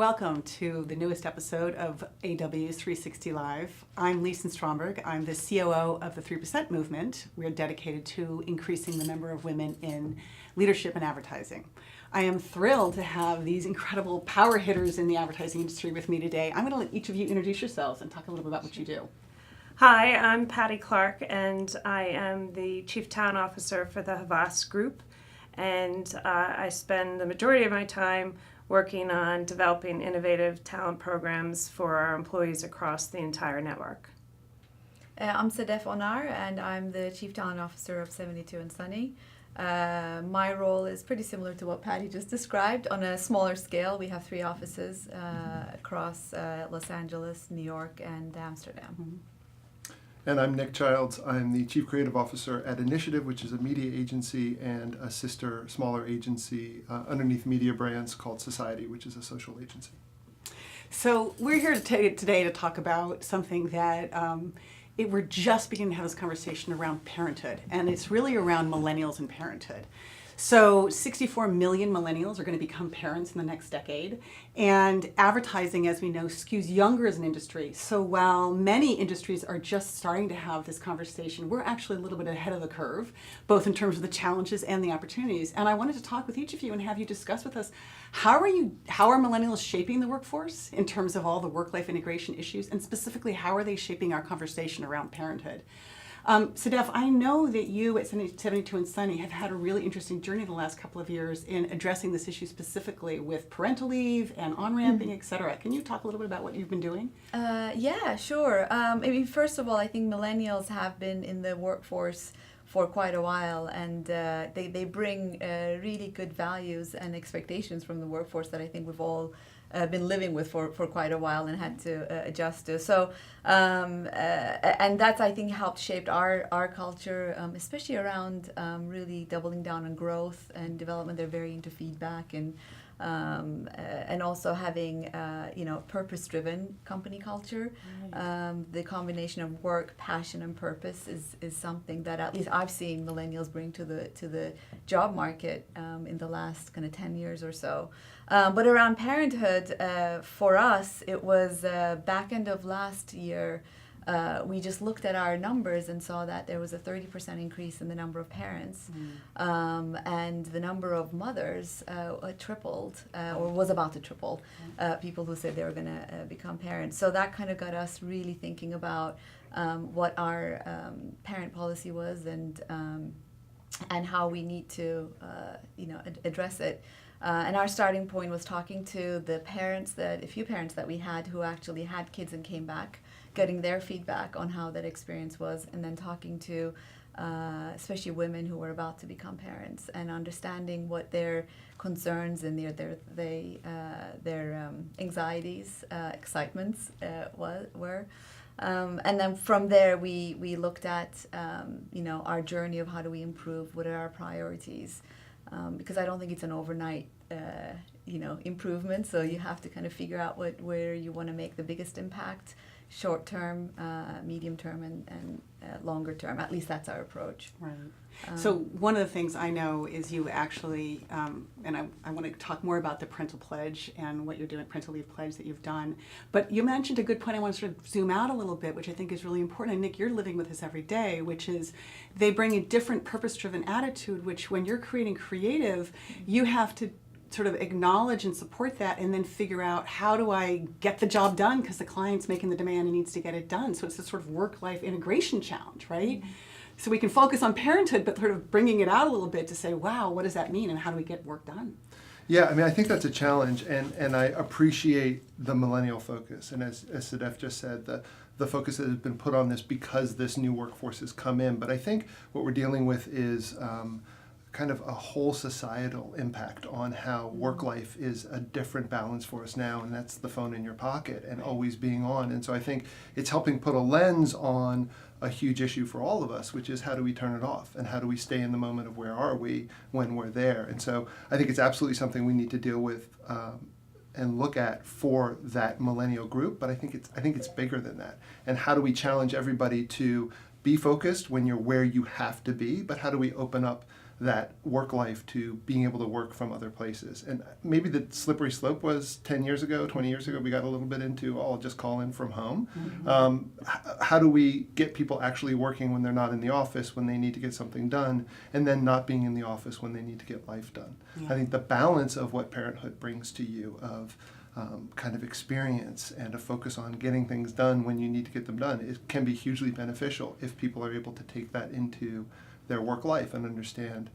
Welcome to the newest episode of AW360 Live. I'm Lisa Stromberg. I'm the COO of the 3% Movement. We're dedicated to increasing the number of women in leadership and advertising. I am thrilled to have these incredible power hitters in the advertising industry with me today. I'm going to let each of you introduce yourselves and talk a little bit about what you do. Hi, I'm Patty Clark, and I am the Chief Talent Officer for the Havas Group. And I spend the majority of my time working on developing innovative talent programs for our employees across the entire network. I'm Sadef Onar, and I'm the Chief Talent Officer of 72andSunny. My role is pretty similar to what Patty just described. On a smaller scale, we have 3 offices across Los Angeles, New York, and Amsterdam. Mm-hmm. And I'm Nick Childs. I'm the Chief Creative Officer at Initiative, which is a media agency and a sister, smaller agency underneath Media Brands called Society, which is a social agency. So we're here today to talk about something that we're just beginning to have this conversation around parenthood, and it's really around millennials and parenthood. So 64 million millennials are going to become parents in the next decade, and advertising, as we know, skews younger as an industry. So while many industries are just starting to have this conversation, we're actually a little bit ahead of the curve, both in terms of the challenges and the opportunities. And I wanted to talk with each of you and have you discuss with us, how are millennials shaping the workforce in terms of all the work-life integration issues, and specifically, how are they shaping our conversation around parenthood? Sadef, I know that you at 72andSunny have had a really interesting journey the last couple of years in addressing this issue specifically with parental leave and on-ramping, et cetera. Can you talk a little bit about what you've been doing? Yeah, sure. First of all, I think millennials have been in the workforce for quite a while, and they bring really good values and expectations from the workforce that I think we've all been living with for quite a while and had to adjust to. So, and that's, I think, helped shape our culture, especially around really doubling down on growth and development. They're very into feedback and also having purpose-driven company culture. Right. The combination of work, passion, and purpose is something that at least I've seen millennials bring to the job market in the last kind of 10 years or so. But around parenthood, for us, it was back end of last year. We just looked at our numbers and saw that there was a 30% increase in the number of parents, and the number of mothers tripled, or was about to triple, people who said they were going to become parents. So that kind of got us really thinking about what our parent policy was and how we need to address it. And our starting point was talking to a few parents that we had who actually had kids and came back, getting their feedback on how that experience was, and then talking to especially women who were about to become parents and understanding what their concerns and their anxieties, excitements were. And then from there, we looked at our journey of how do we improve, what are our priorities. Because I don't think it's an overnight, improvement. So you have to kind of figure out where you want to make the biggest impact, short term, medium term, and longer term. At least that's our approach. Right. So one of the things I know is you actually, and I want to talk more about the parental pledge and what you're doing, parental leave pledge that you've done. But you mentioned a good point. I want to sort of zoom out a little bit, which I think is really important. And Nick, you're living with this every day, which is they bring a different purpose-driven attitude, which when you're creating creative, you have to sort of acknowledge and support that and then figure out, how do I get the job done because the client's making the demand and needs to get it done. So it's this sort of work-life integration challenge, right? Mm-hmm. So we can focus on parenthood, but sort of bringing it out a little bit to say, wow, what does that mean and how do we get work done? Yeah, I think that's a challenge, and I appreciate the millennial focus. And as Sadef just said, the focus that has been put on this because this new workforce has come in. But I think what we're dealing with is kind of a whole societal impact on how work life is a different balance for us now, and that's the phone in your pocket and always being on. And so I think it's helping put a lens on a huge issue for all of us, which is how do we turn it off and how do we stay in the moment of where are we when we're there. And so I think it's absolutely something we need to deal with and look at for that millennial group, but I think it's bigger than that. And how do we challenge everybody to be focused when you're where you have to be, but how do we open up that work life to being able to work from other places. And maybe the slippery slope was 10 years ago, 20 years ago, we got a little bit into, I'll just call in from home. How do we get people actually working when they're not in the office, when they need to get something done, and then not being in the office when they need to get life done? I think the balance of what parenthood brings to you of kind of experience and a focus on getting things done when you need to get them done, it can be hugely beneficial if people are able to take that into their work life and understand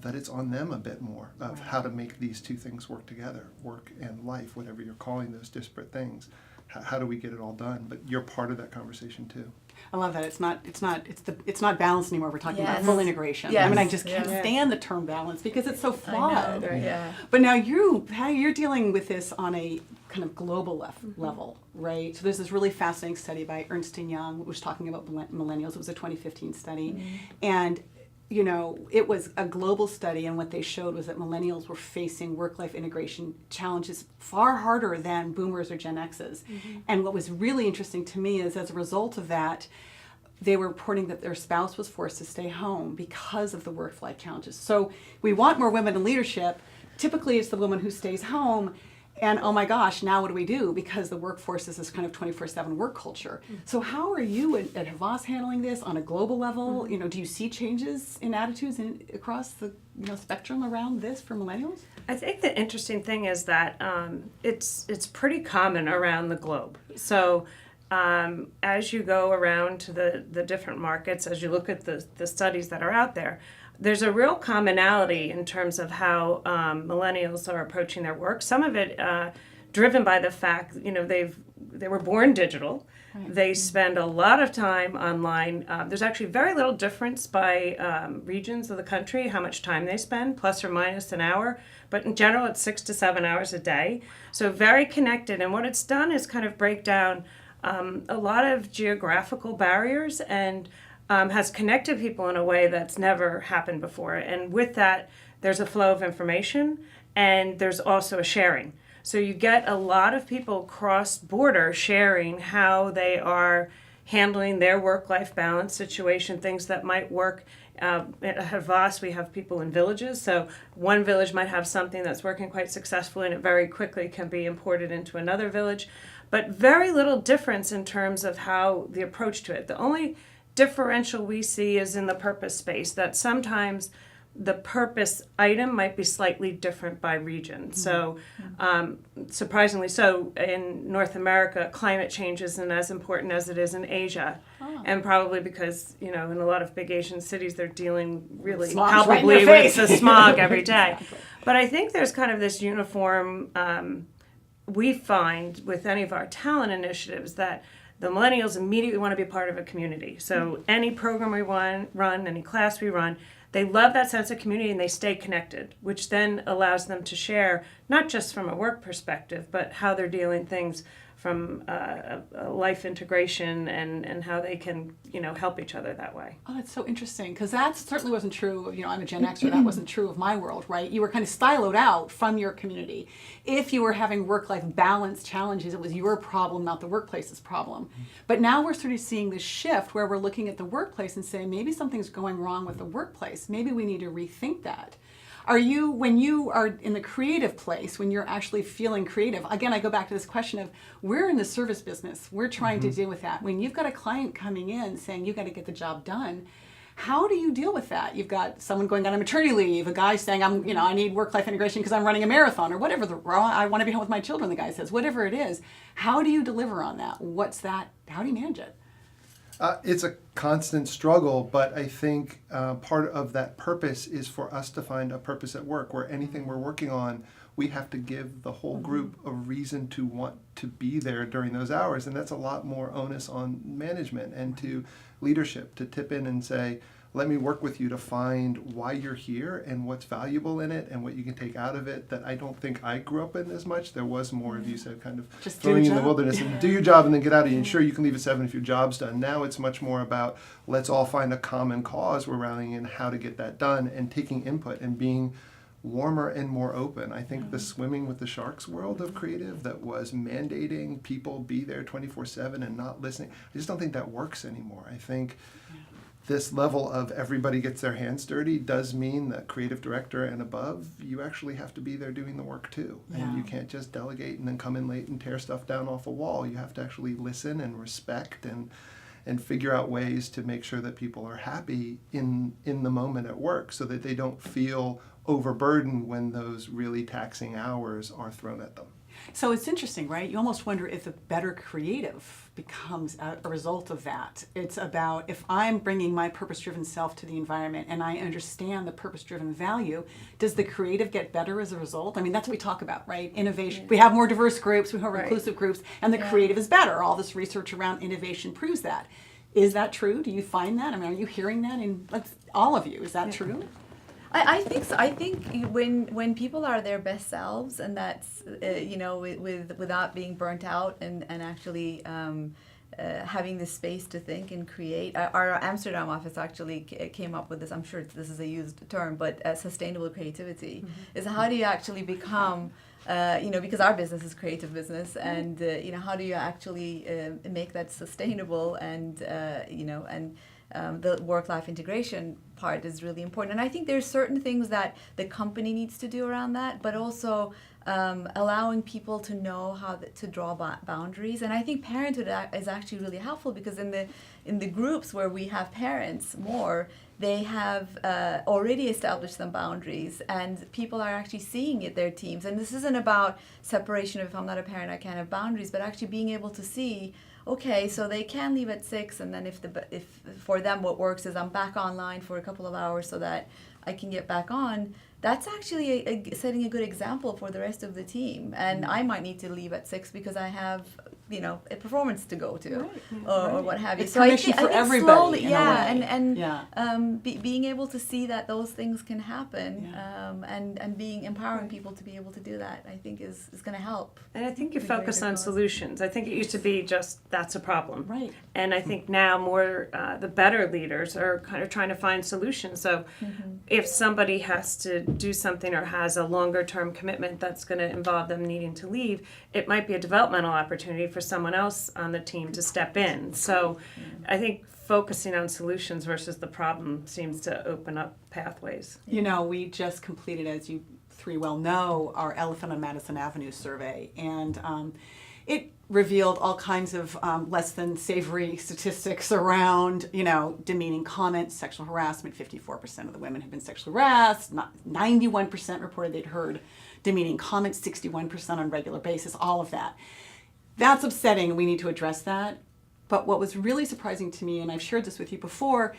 that it's on them a bit more of how to make these two things work together, work and life, whatever you're calling those disparate things. How do we get it all done? But you're part of that conversation too. I love that. It's not balance anymore. We're talking about Yes. full integration. Yes. I mean, I just can't Yeah. stand the term balance because it's so flawed. I know. Yeah. But now you're dealing with this on a kind of global level, right? So there's this really fascinating study by Ernst & Young, which was talking about millennials. It was a 2015 study. And you know, it was a global study, and what they showed was that millennials were facing work-life integration challenges far harder than boomers or Gen X's. And what was really interesting to me is, as a result of that, they were reporting that their spouse was forced to stay home because of the work-life challenges. So we want more women in leadership. Typically, it's the woman who stays home. And oh my gosh, now what do we do? Because the workforce is this kind of 24/7 work culture. So how are you at Havas handling this on a global level? You know, do you see changes in attitudes across the spectrum around this for millennials? I think the interesting thing is that it's pretty common around the globe. So as you go around to the different markets, as you look at the studies that are out there, there's a real commonality in terms of how millennials are approaching their work. Some of it driven by the fact, they were born digital. Right. They spend a lot of time online. There's actually very little difference by regions of the country, how much time they spend, plus or minus an hour. But in general, it's 6 to 7 hours a day. So very connected. And what it's done is kind of break down a lot of geographical barriers and has connected people in a way that's never happened before. And with that, there's a flow of information and there's also a sharing. So you get a lot of people cross-border sharing how they are handling their work-life balance situation, things that might work. At Havas, we have people in villages. So one village might have something that's working quite successfully and it very quickly can be imported into another village. But very little difference in terms of how the approach to it. The only differential we see is in the purpose space, that sometimes the purpose item might be slightly different by region. So surprisingly so, in North America, climate change isn't as important as it is in Asia. And probably because, in a lot of big Asian cities, they're dealing really palpably with the smog every day. Exactly. But I think there's kind of this uniform, we find with any of our talent initiatives that the millennials immediately want to be part of a community. So any program we run, any class we run, they love that sense of community and they stay connected, which then allows them to share, not just from a work perspective, but how they're dealing things from a life integration and how they can, help each other that way. Oh, that's so interesting, because that certainly wasn't true. I'm a Gen Xer. That wasn't true of my world, right? You were kind of siloed out from your community. If you were having work-life balance challenges, it was your problem, not the workplace's problem. But now we're sort of seeing this shift where we're looking at the workplace and saying, maybe something's going wrong with the workplace. Maybe we need to rethink that. When you are in the creative place, when you're actually feeling creative, again, I go back to this question of, we're in the service business. We're trying to deal with that. When you've got a client coming in saying, you got to get the job done, how do you deal with that? You've got someone going on a maternity leave, a guy saying, I need work-life integration because I'm running a marathon, or whatever, I want to be home with my children, the guy says, whatever it is. How do you deliver on that? How do you manage it? It's a constant struggle, but I think part of that purpose is for us to find a purpose at work, where anything we're working on, we have to give the whole group a reason to want to be there during those hours. And that's a lot more onus on management and to leadership to tip in and say, let me work with you to find why you're here and what's valuable in it and what you can take out of it that I don't think I grew up in as much. There was more, as you said, kind of just throwing you in the wilderness and do your job and then get out of you. And sure, you can leave at 7 if your job's done. Now it's much more about, let's all find a common cause we're rallying in, how to get that done, and taking input and being warmer and more open. I think the swimming with the sharks world of creative that was mandating people be there 24/7 and not listening, I just don't think that works anymore. I think this level of everybody gets their hands dirty does mean that creative director and above, you actually have to be there doing the work too. Yeah. And you can't just delegate and then come in late and tear stuff down off a wall. You have to actually listen and respect and figure out ways to make sure that people are happy in the moment at work so that they don't feel overburdened when those really taxing hours are thrown at them. So it's interesting, right? You almost wonder if a better creative becomes a result of that. It's about, if I'm bringing my purpose-driven self to the environment and I understand the purpose-driven value, does the creative get better as a result? I mean, that's what we talk about, right? Innovation. We have more diverse groups, we have more inclusive groups, and the creative is better. All this research around innovation proves that. Is that true? Do you find that? I mean, are you hearing that in all of you? Is that true? I think so. I think when people are their best selves, and that's without being burnt out and actually having the space to think and create. Our Amsterdam office actually came up with this. I'm sure this is a used term, but sustainable creativity is how do you actually become. Because our business is creative business, and how do you actually make that sustainable, and the work-life integration part is really important. And I think there's certain things that the company needs to do around that, but also allowing people to know how to draw boundaries. And I think Parenthood is actually really helpful, because in the groups where we have parents more, they have already established some boundaries, and people are actually seeing it, their teams. And this isn't about separation of, if I'm not a parent, I can't have boundaries, but actually being able to see, okay, so they can leave at 6, and then if for them what works is I'm back online for a couple of hours so that I can get back on. That's actually setting a good example for the rest of the team. And I might need to leave at 6 because I have, a performance to go to, or what have you. It's permission for everybody. Being able to see that those things can happen, and being empowering people to be able to do that, I think is going to help. And I think you focus on solutions. I think it used to be just that's a problem, right? And I think now more the better leaders are kind of trying to find solutions. So if somebody has to do something or has a longer term commitment that's going to involve them needing to leave, it might be a developmental opportunity for someone else on the team to step in. So I think focusing on solutions versus the problem seems to open up pathways. We just completed, as you three well know, our Elephant on Madison Avenue survey, and it revealed all kinds of less than savory statistics around, demeaning comments, sexual harassment. 54% of the women have been sexually harassed. 91% reported they'd heard demeaning comments. 61% on a regular basis. All of that. That's upsetting. We need to address that. But what was really surprising to me, and I've shared this with you before,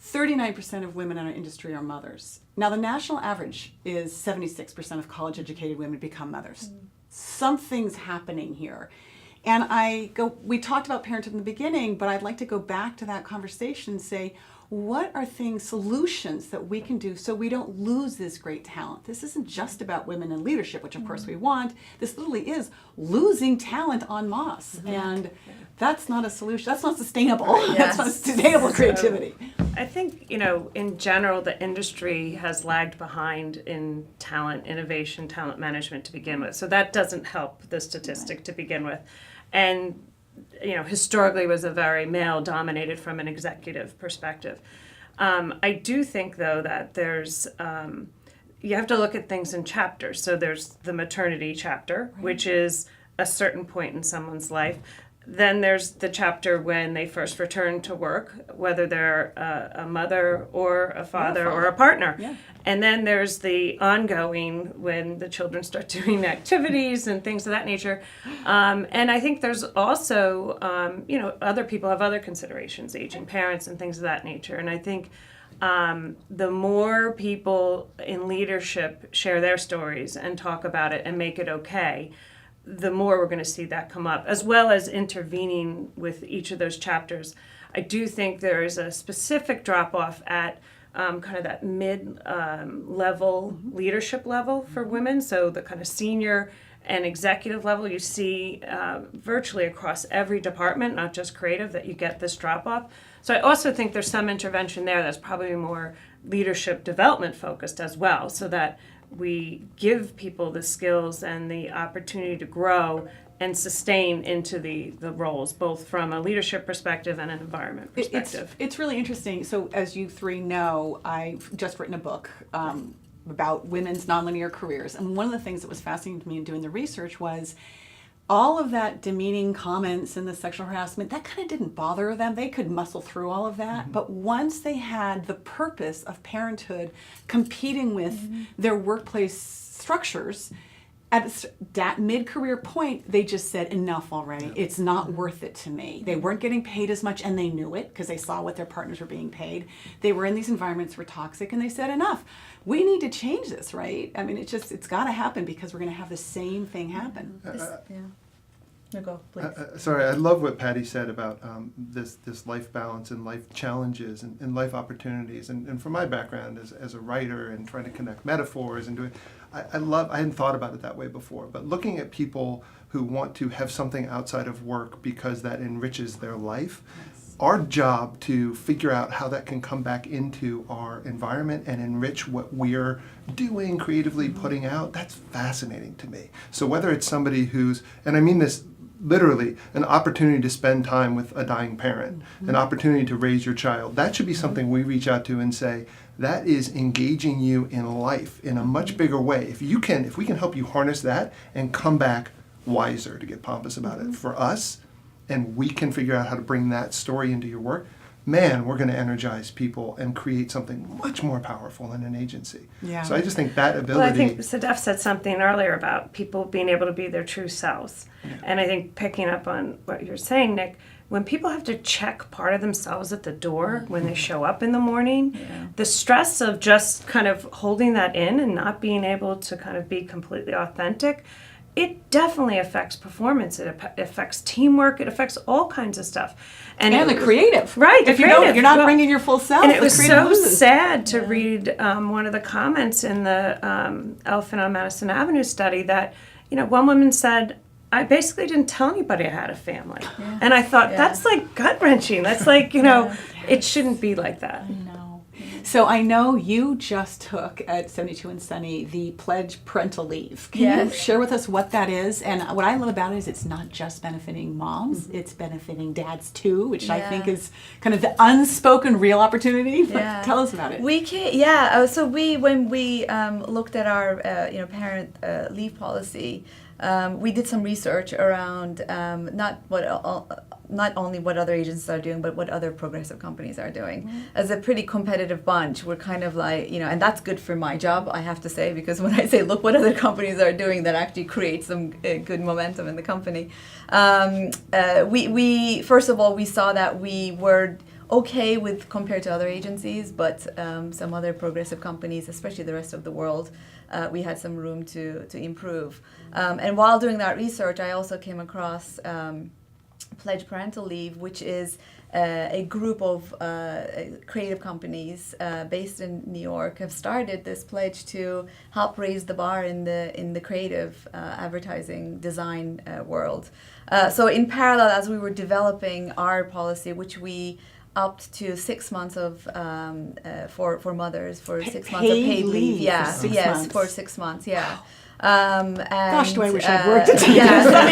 39% of women in our industry are mothers. Now, the national average is 76% of college-educated women become mothers. Something's happening here. And we talked about parenthood in the beginning, but I'd like to go back to that conversation and say, what are solutions that we can do so we don't lose this great talent? This isn't just about women in leadership, which of course we want. This literally is losing talent en masse. And that's not a solution. That's not sustainable. That's not sustainable creativity. I think, in general, the industry has lagged behind in talent innovation, talent management to begin with. So that doesn't help the statistic to begin with. And historically was a very male-dominated from an executive perspective. I do think, though, that there's you have to look at things in chapters. So there's the maternity chapter, which is a certain point in someone's life. Then there's the chapter when they first return to work, whether they're a mother or a father or a partner. Yeah. And then there's the ongoing when the children start doing activities and things of that nature. And I think there's also, other people have other considerations, aging parents and things of that nature. And I think the more people in leadership share their stories and talk about it and make it okay, the more we're going to see that come up, as well as intervening with each of those chapters. I do think there is a specific drop-off at kind of that mid-level leadership level for women, so the kind of senior and executive level you see virtually across every department, not just creative, that you get this drop-off. So I also think there's some intervention there that's probably more leadership development focused as well, so that we give people the skills and the opportunity to grow and sustain into the roles, both from a leadership perspective and an environment perspective. It's really interesting. So as you three know, I've just written a book about women's nonlinear careers. And one of the things that was fascinating to me in doing the research was all of that demeaning comments and the sexual harassment, that kind of didn't bother them. They could muscle through all of that. But once they had the purpose of parenthood competing with their workplace structures, at that mid-career point, they just said, enough already. It's not worth it to me. They weren't getting paid as much, and they knew it because they saw what their partners were being paid. They were in these environments that were toxic, and they said, enough. We need to change this, right? I mean, it's got to happen because we're going to have the same thing happen. No, go, please. Sorry, I love what Patty said about this life balance and life challenges and life opportunities. And from my background as a writer and trying to connect metaphors and doing, I hadn't thought about it that way before. But looking at people who want to have something outside of work because that enriches their life, our job to figure out how that can come back into our environment and enrich what we're doing, creatively putting out, that's fascinating to me. So whether it's somebody who's, and I mean this literally, an opportunity to spend time with a dying parent, an opportunity to raise your child, that should be something we reach out to and say, that is engaging you in life in a much bigger way. If we can help you harness that and come back wiser, to get pompous about it, for us, and we can figure out how to bring that story into your work, man, we're going to energize people and create something much more powerful than an agency. Yeah. So I just think that ability... Well, I think Sedef said something earlier about people being able to be their true selves. Yeah. And I think picking up on what you're saying, Nick, when people have to check part of themselves at the door when they show up in the morning, the stress of just kind of holding that in and not being able to kind of be completely authentic, it definitely affects performance. It affects teamwork. It affects all kinds of stuff. And the creative. Right, if you're not bringing your full self. And it was so sad to read one of the comments in the Elephant on Madison Avenue study that, one woman said, I basically didn't tell anybody I had a family. Yeah. And I thought, that's like gut-wrenching. That's like, it shouldn't be like that. No. So I know you just took at 72 and Sunny the Pledge Parental Leave. Can you share with us what that is? And what I love about it is it's not just benefiting moms, it's benefiting dads too, which I think is kind of the unspoken real opportunity. Tell us about it. So when we looked at our parent leave policy, we did some research around not only what other agencies are doing, but what other progressive companies are doing. As a pretty competitive bunch, we're kind of like, and that's good for my job, I have to say, because when I say, look what other companies are doing, that actually creates some good momentum in the company. We first of all, we saw that we were okay with compared to other agencies, but some other progressive companies, especially the rest of the world, we had some room to improve. And while doing that research, I also came across Pledge Parental Leave, which is a group of creative companies based in New York have started this pledge to help raise the bar in the creative advertising design world. So in parallel, as we were developing our policy, which we upped to 6 months of for mothers for 6 months of paid leave. For 6 months. And, gosh, do I wish I'd worked at Sunny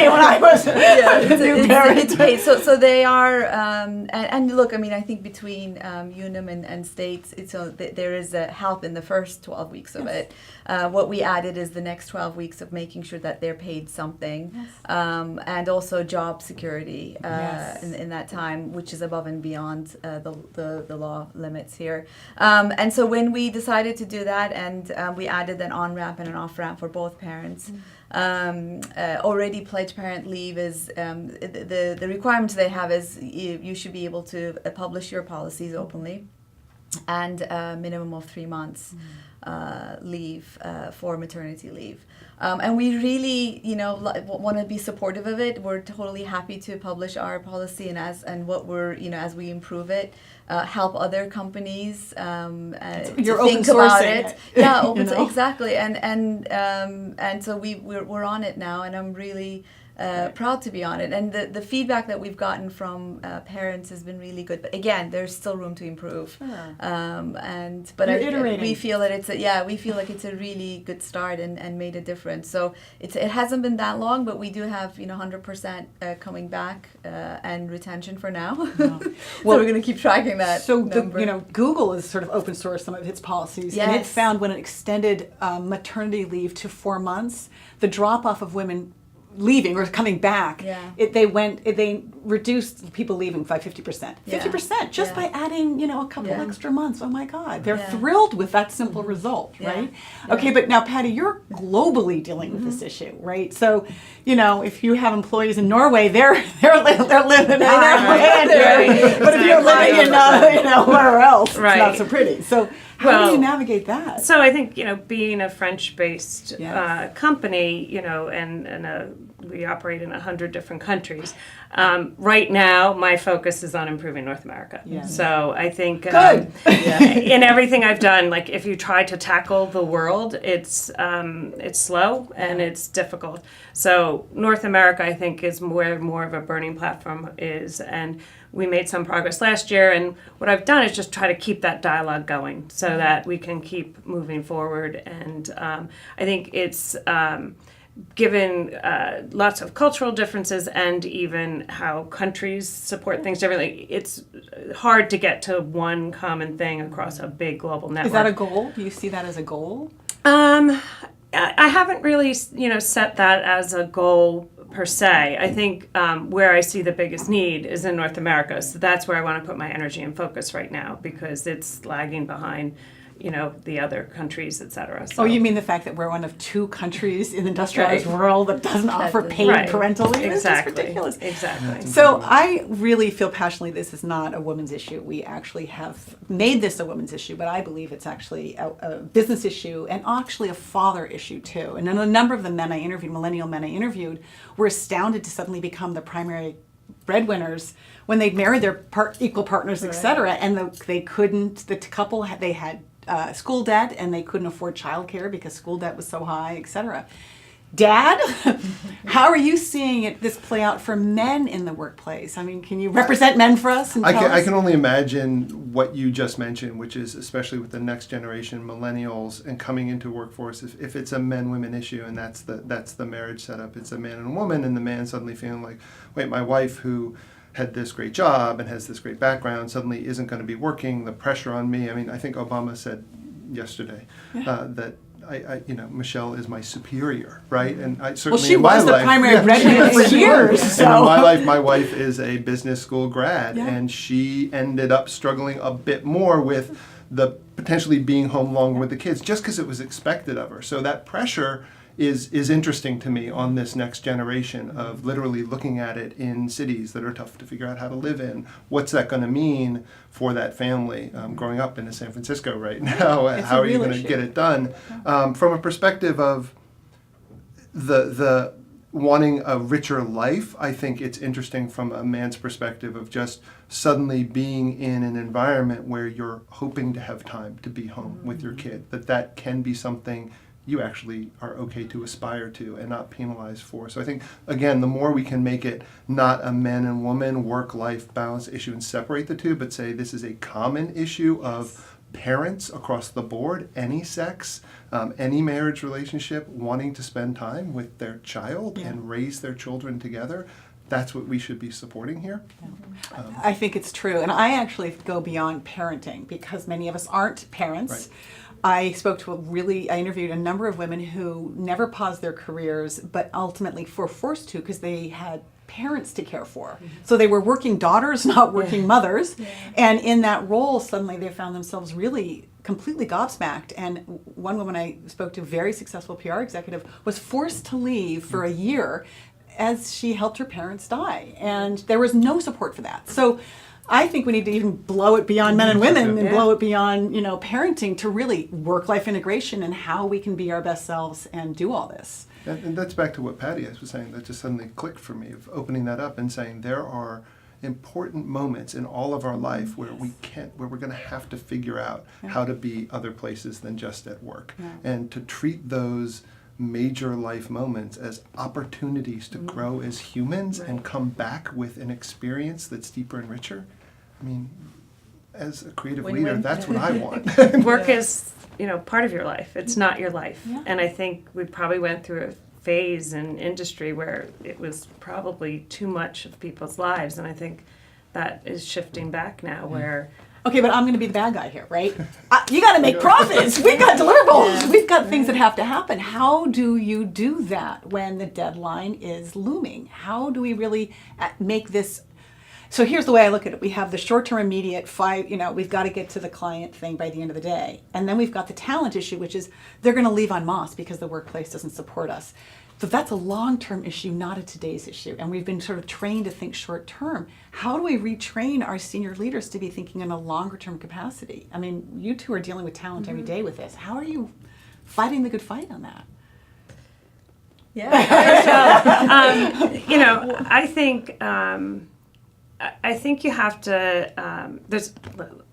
when I was a new parent. It's paid. So they are, and look, I mean, I think between UNUM and states, there is a help in the first 12 weeks of it. What we added is the next 12 weeks of making sure that they're paid something, and also job security in that time, which is above and beyond the law limits here. And so when we decided to do that, and we added an on-ramp and an off-ramp for both parents. Already Pledge Parent Leave is the requirements they have is you should be able to publish your policies openly, and a minimum of 3 months leave for maternity leave. And we really, want to be supportive of it. We're totally happy to publish our policy and what we're, as we improve it, help other companies You're to think about it. Yeah, exactly. And so we're on it now, and I'm really proud to be on it. And the feedback that we've gotten from parents has been really good. But again, there's still room to improve. Sure. But You're iterating. we feel that we feel like it's a really good start and made a difference. So it hasn't been that long, but we do have 100% coming back and retention for now. Well, So we're going to keep tracking that. So number. Google has sort of open sourced some of its policies, and it Yes. found when it extended maternity leave to 4 months, the drop off of women leaving or coming back, Yeah. they reduced people leaving by 50%. Yeah. 50% just Yeah. by adding a couple Yeah. extra months. Oh my God, they're Yeah. thrilled with that simple result, Yeah. right? Yeah. Okay, but now Patty, you're globally dealing with this issue, right? So if you have employees in Norway, they're living on land here. Right. But if you're living in where else, Right. it's not so pretty. So how do Well, you navigate that? So I think being a French-based Yes. company, and we operate in 100 different countries. Right now, my focus is on improving North America. Yeah. So I think Good. in everything I've done, like if you try to tackle the world, it's slow and it's difficult. So North America, I think, is where more of a burning platform is, and we made some progress last year. And what I've done is just try to keep that dialogue going so that we can keep moving forward. And I think it's given lots of cultural differences and even how countries support things differently, it's hard to get to one common thing across a big global network. Is that a goal? Do you see that as a goal? I haven't really, set that as a goal per se. I think where I see the biggest need is in North America. So that's where I want to put my energy and focus right now because it's lagging behind, the other countries, et cetera. So. Oh, you mean the fact that we're one of 2 countries in the industrialized world that doesn't offer paid Right. parental leave? Exactly. It's just ridiculous. Exactly. So I really feel passionately this is not a women's issue. We actually have made this a women's issue, but I believe it's actually a business issue and actually a father issue too. And then a number of the millennial men I interviewed, were astounded to suddenly become the primary breadwinners when they'd married their equal partners, et cetera, and they couldn't. The couple they had school debt and they couldn't afford childcare because school debt was so high, et cetera. Dad, how are you seeing this play out for men in the workplace? I mean, can you represent men for us? And tell us? I can only imagine what you just mentioned, which is especially with the next generation, millennials, and coming into workforce. If it's a men-women issue, and that's the marriage setup, it's a man and a woman, and the man suddenly feeling like, wait, my wife who had this great job and has this great background suddenly isn't going to be working. The pressure on me. I mean, I think Obama said yesterday that. Michelle is my superior, right? And I certainly she in my was the life, primary breadwinner for years. And So. in my life, my wife is a business school grad, Yeah. and she ended up struggling a bit more with the potentially being home longer with the kids, just because it was expected of her. So that pressure is interesting to me on this next generation of literally looking at it in cities that are tough to figure out how to live in. What's that going to mean for that family growing up in San Francisco right now? How are you going to get it done? From a perspective of the wanting a richer life, I think it's interesting from a man's perspective of just suddenly being in an environment where you're hoping to have time to be home with your kid, that can be something you actually are okay to aspire to and not penalized for. So I think, again, the more we can make it not a man and woman work-life balance issue and separate the two, but say this is a common issue of parents across the board, any sex, any marriage relationship, wanting to spend time with their child and raise their children together, that's what we should be supporting here. I think it's true. And I actually go beyond parenting because many of us aren't parents. Right. I interviewed a number of women who never paused their careers, but ultimately were forced to because they had parents to care for. So they were working daughters, not working mothers. Yeah. And in that role, suddenly they found themselves really completely gobsmacked. And one woman I spoke to, very successful PR executive, was forced to leave for a year as she helped her parents die. And there was no support for that. So I think we need to even blow it beyond men and women and blow it beyond, parenting to really work-life integration and how we can be our best selves and do all this. And that's back to what Patty was saying, that just suddenly clicked for me, of opening that up and saying there are important moments in all of our life where we're going to have to figure out how to be other places than just at work. Yeah. And to treat those major life moments as opportunities to grow as humans and come back with an experience that's deeper and richer. I mean, as a creative leader, that's what I want. Work is, part of your life. It's not your life. Yeah. And I think we probably went through a phase in industry where it was probably too much of people's lives. And I think that is shifting back now where... Okay, but I'm going to be the bad guy here, right? You got to make profits. We've got deliverables. We've got things that have to happen. How do you do that when the deadline is looming? How do we really make this? So here's the way I look at it. We have the short-term immediate we've got to get to the client thing by the end of the day. And then we've got the talent issue, which is they're going to leave en masse because the workplace doesn't support us. So that's a long-term issue, not a today's issue. And we've been sort of trained to think short-term. How do we retrain our senior leaders to be thinking in a longer-term capacity? I mean, you two are dealing with talent every day with this. How are you fighting the good fight on that? Yeah. I think you have to.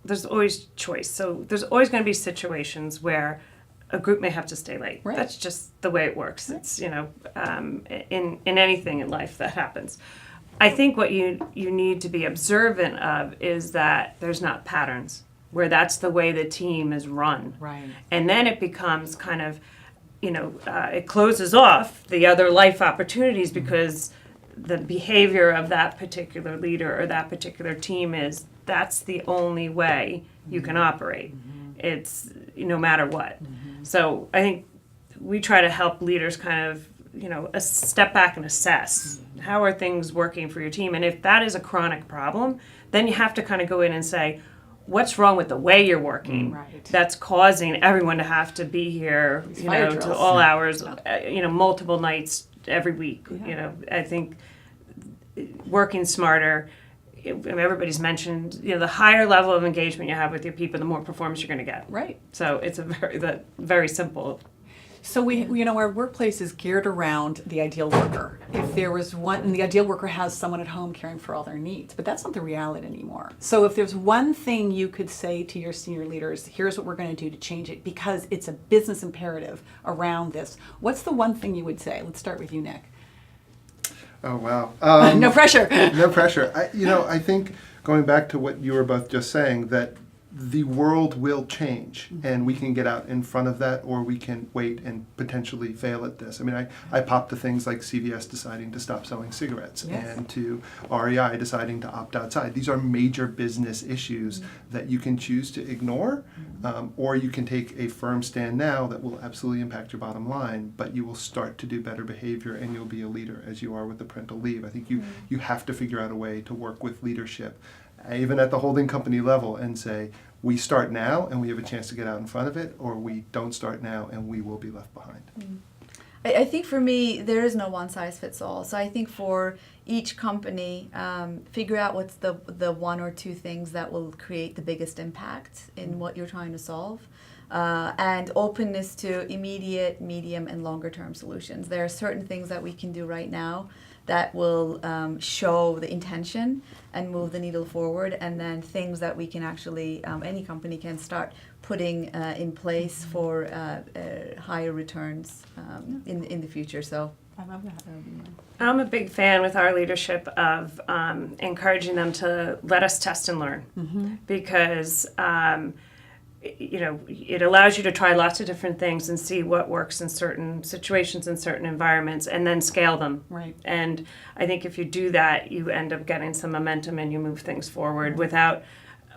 There's always choice. So there's always going to be situations where a group may have to stay late. Right. That's just the way it works. Right. It's in anything in life that happens. I think what you need to be observant of is that there's not patterns where that's the way the team is run. Right. And then it becomes kind of, it closes off the other life opportunities because the behavior of that particular leader or that particular team is that's the only way you can operate. It's no matter what. So I think we try to help leaders kind of, step back and assess how are things working for your team. And if that is a chronic problem, then you have to kind of go in and say, what's wrong with the way you're working that's causing everyone to have to be here, to all hours, multiple nights every week. Yeah. I think working smarter. Everybody's mentioned, the higher level of engagement you have with your people, the more performance you're going to get. Right. So it's very simple. So our workplace is geared around the ideal worker. If there was one, and the ideal worker has someone at home caring for all their needs, but that's not the reality anymore. So if there's one thing you could say to your senior leaders, here's what we're going to do to change it because it's a business imperative around this. What's the one thing you would say? Let's start with you, Nick. Oh, wow. No pressure. No pressure. I think going back to what you were both just saying, that the world will change and we can get out in front of that or we can wait and potentially fail at this. I mean, I popped to things like CVS deciding to stop selling cigarettes and to REI deciding to opt outside. These are major business issues that you can choose to ignore or you can take a firm stand now that will absolutely impact your bottom line, but you will start to do better behavior and you'll be a leader as you are with the parental leave. I think you have to figure out a way to work with leadership even at the holding company level and say, we start now and we have a chance to get out in front of it, or we don't start now and we will be left behind. I think for me, there is no one size fits all. So I think for each company, figure out what's the one or two things that will create the biggest impact in what you're trying to solve. And openness to immediate, medium, and longer term solutions. There are certain things that we can do right now that will show the intention and move the needle forward, and then things that we can actually, any company can start putting in place for higher returns in the future. So I love that. I'm a big fan with our leadership of encouraging them to let us test and learn because it allows you to try lots of different things and see what works in certain situations and certain environments and then scale them. Right. And I think if you do that, you end up getting some momentum and you move things forward without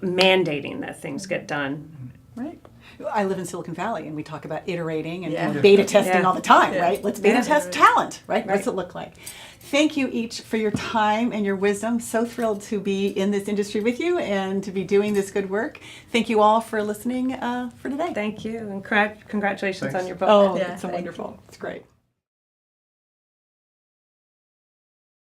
mandating that things get done. Right. I live in Silicon Valley and we talk about iterating and beta testing all the time, right? Let's beta test talent, right? What's it look like? Thank you each for your time and your wisdom. So thrilled to be in this industry with you and to be doing this good work. Thank you all for listening for today. Thank you, and congratulations on your book. Oh, it's so wonderful. It's great.